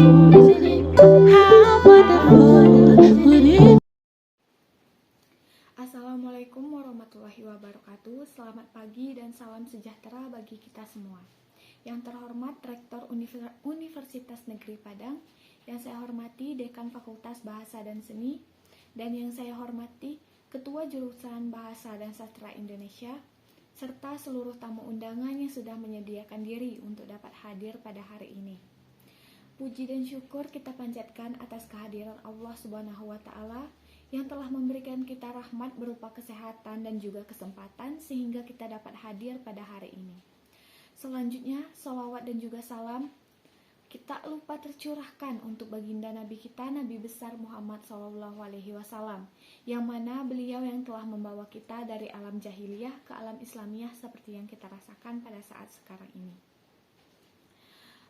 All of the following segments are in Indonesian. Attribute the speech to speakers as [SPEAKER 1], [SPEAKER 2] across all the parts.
[SPEAKER 1] Isn't it? How wonderful would it?
[SPEAKER 2] Assalamualaikum warahmatullahi wabarakatuh. Selamat pagi dan salam sejahtera bagi kita semua. Yang terhormat Rektor Universitas Negeri Padang, yang saya hormati Dekan Fakultas Bahasa dan Seni, dan yang saya hormati Ketua Jurusan Bahasa dan Sastra Indonesia, serta seluruh tamu undangan yang sudah menyediakan diri untuk dapat hadir pada hari ini. Puji dan syukur kita panjatkan atas kehadiran Allah Subhanahu wa Ta'ala yang telah memberikan kita rahmat berupa kesehatan dan juga kesempatan sehingga kita dapat hadir pada hari ini. Selanjutnya, salawat dan juga salam kita lupa tercurahkan untuk baginda Nabi kita, Nabi besar Muhammad SAW, yang mana beliau yang telah membawa kita dari alam jahiliyah ke alam Islamiyah seperti yang kita rasakan pada saat sekarang ini.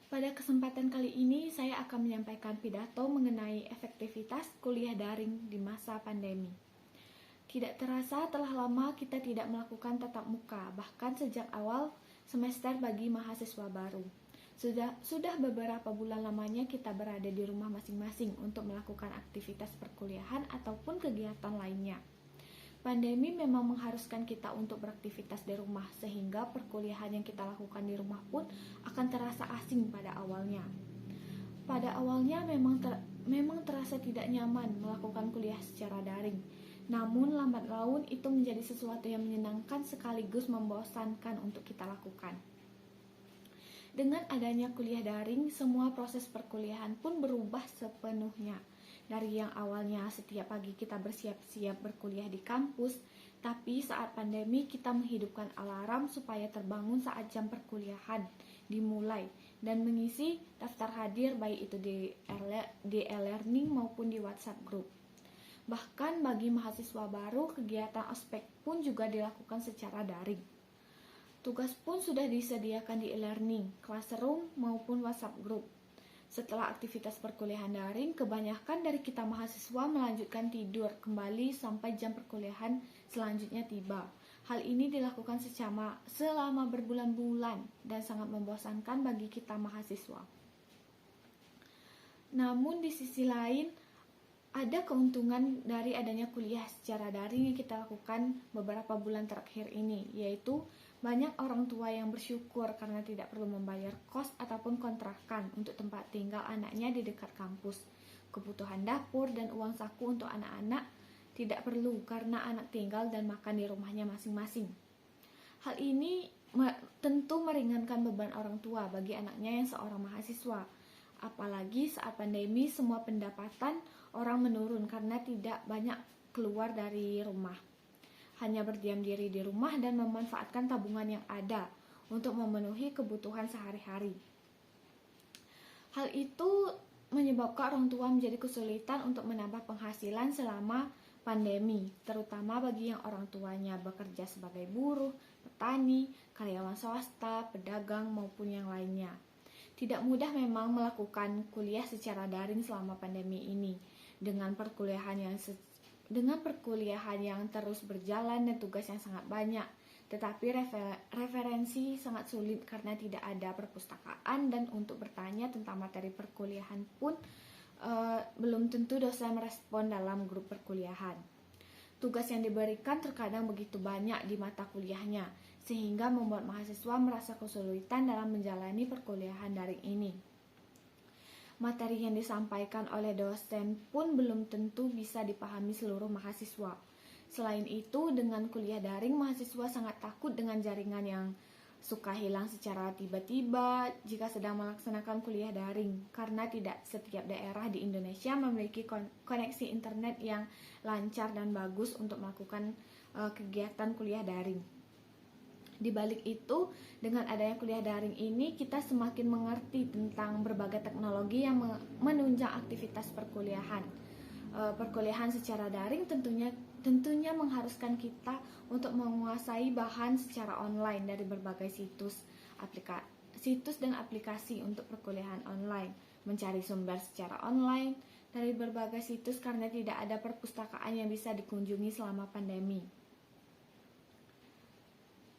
[SPEAKER 2] Pada kesempatan kali ini, saya akan menyampaikan pidato mengenai efektivitas kuliah daring di masa pandemi. Tidak terasa telah lama kita tidak melakukan tatap muka, bahkan sejak awal semester bagi mahasiswa baru. Sudah beberapa bulan lamanya kita berada di rumah masing-masing untuk melakukan aktivitas perkuliahan ataupun kegiatan lainnya. Pandemi memang mengharuskan kita untuk beraktivitas di rumah, sehingga perkuliahan yang kita lakukan di rumah pun akan terasa asing pada awalnya. Pada awalnya memang terasa tidak nyaman melakukan kuliah secara daring. Namun lambat laun itu menjadi sesuatu yang menyenangkan sekaligus membosankan untuk kita lakukan. Dengan adanya kuliah daring, semua proses perkuliahan pun berubah sepenuhnya. Dari yang awalnya setiap pagi kita bersiap-siap berkuliah di kampus, tapi saat pandemi kita menghidupkan alarm supaya terbangun saat jam perkuliahan dimulai dan mengisi daftar hadir baik itu di e-learning maupun di WhatsApp group. Bahkan bagi mahasiswa baru, kegiatan ospek pun juga dilakukan secara daring. Tugas pun sudah disediakan di e-learning, classroom maupun WhatsApp group. Setelah aktivitas perkuliahan daring, kebanyakan dari kita mahasiswa melanjutkan tidur kembali sampai jam perkuliahan selanjutnya tiba. Hal ini dilakukan selama berbulan-bulan dan sangat membosankan bagi kita mahasiswa. Namun di sisi lain, ada keuntungan dari adanya kuliah secara daring yang kita lakukan beberapa bulan terakhir ini, yaitu banyak orang tua yang bersyukur karena tidak perlu membayar kos ataupun kontrakan untuk tempat tinggal anaknya di dekat kampus. Kebutuhan dapur dan uang saku untuk anak-anak tidak perlu karena anak tinggal dan makan di rumahnya masing-masing. Hal ini tentu meringankan beban orang tua bagi anaknya yang seorang mahasiswa. Apalagi saat pandemi semua pendapatan orang menurun karena tidak banyak keluar dari rumah. Hanya berdiam diri di rumah dan memanfaatkan tabungan yang ada untuk memenuhi kebutuhan sehari-hari. Hal itu menyebabkan orang tua menjadi kesulitan untuk menambah penghasilan selama pandemi, terutama bagi yang orang tuanya bekerja sebagai buruh, petani, karyawan swasta, pedagang maupun yang lainnya. Tidak mudah memang melakukan kuliah secara daring selama pandemi ini dengan perkuliahan yang terus berjalan dan tugas yang sangat banyak. Tetapi referensi sangat sulit karena tidak ada perpustakaan dan untuk bertanya tentang materi perkuliahan pun belum tentu dosen merespon dalam grup perkuliahan. Tugas yang diberikan terkadang begitu banyak di mata kuliahnya, sehingga membuat mahasiswa merasa kesulitan dalam menjalani perkuliahan daring ini. Materi yang disampaikan oleh dosen pun belum tentu bisa dipahami seluruh mahasiswa. Selain itu, dengan kuliah daring, mahasiswa sangat takut dengan jaringan yang suka hilang secara tiba-tiba jika sedang melaksanakan kuliah daring, karena tidak setiap daerah di Indonesia memiliki koneksi internet yang lancar dan bagus untuk melakukan kegiatan kuliah daring. Di balik itu, dengan adanya kuliah daring ini, kita semakin mengerti tentang berbagai teknologi yang menunjang aktivitas perkuliahan. Perkuliahan secara daring tentunya mengharuskan kita untuk menguasai bahan secara online dari berbagai situs dan aplikasi untuk perkuliahan online, mencari sumber secara online dari berbagai situs karena tidak ada perpustakaan yang bisa dikunjungi selama pandemi.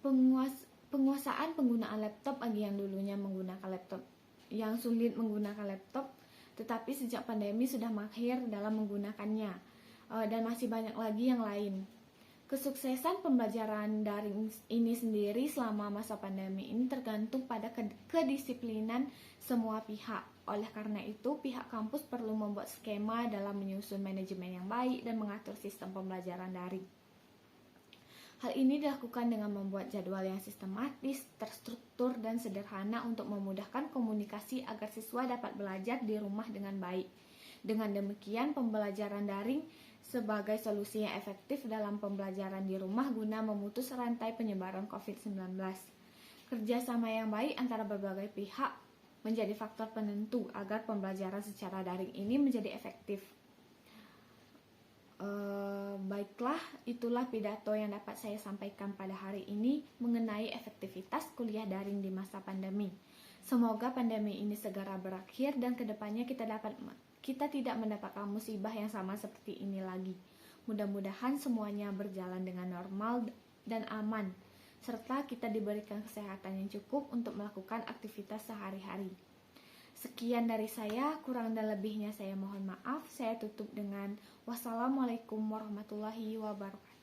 [SPEAKER 2] Penguasaan penggunaan laptop bagi yang dulunya menggunakan laptop yang sulit menggunakan laptop tetapi sejak pandemi sudah mahir dalam menggunakannya, dan masih banyak lagi yang lain. Kesuksesan pembelajaran daring ini sendiri selama masa pandemi ini tergantung pada kedisiplinan semua pihak. Oleh karena itu, pihak kampus perlu membuat skema dalam menyusun manajemen yang baik dan mengatur sistem pembelajaran daring. Hal ini dilakukan dengan membuat jadwal yang sistematis, terstruktur, dan sederhana untuk memudahkan komunikasi agar siswa dapat belajar di rumah dengan baik. Dengan demikian, pembelajaran daring sebagai solusi yang efektif dalam pembelajaran di rumah guna memutus rantai penyebaran COVID-19. Kerjasama yang baik antara berbagai pihak menjadi faktor penentu agar pembelajaran secara daring ini menjadi efektif. Baiklah, itulah pidato yang dapat saya sampaikan pada hari ini mengenai efektivitas kuliah daring di masa pandemi. Semoga pandemi ini segera berakhir dan kedepannya kita tidak mendapatkan musibah yang sama seperti ini lagi. Mudah-mudahan semuanya berjalan dengan normal dan aman, serta kita diberikan kesehatan yang cukup untuk melakukan aktivitas sehari-hari. Sekian dari saya, kurang dan lebihnya saya mohon maaf. Saya tutup dengan wassalamualaikum warahmatullahi wabarakatuh.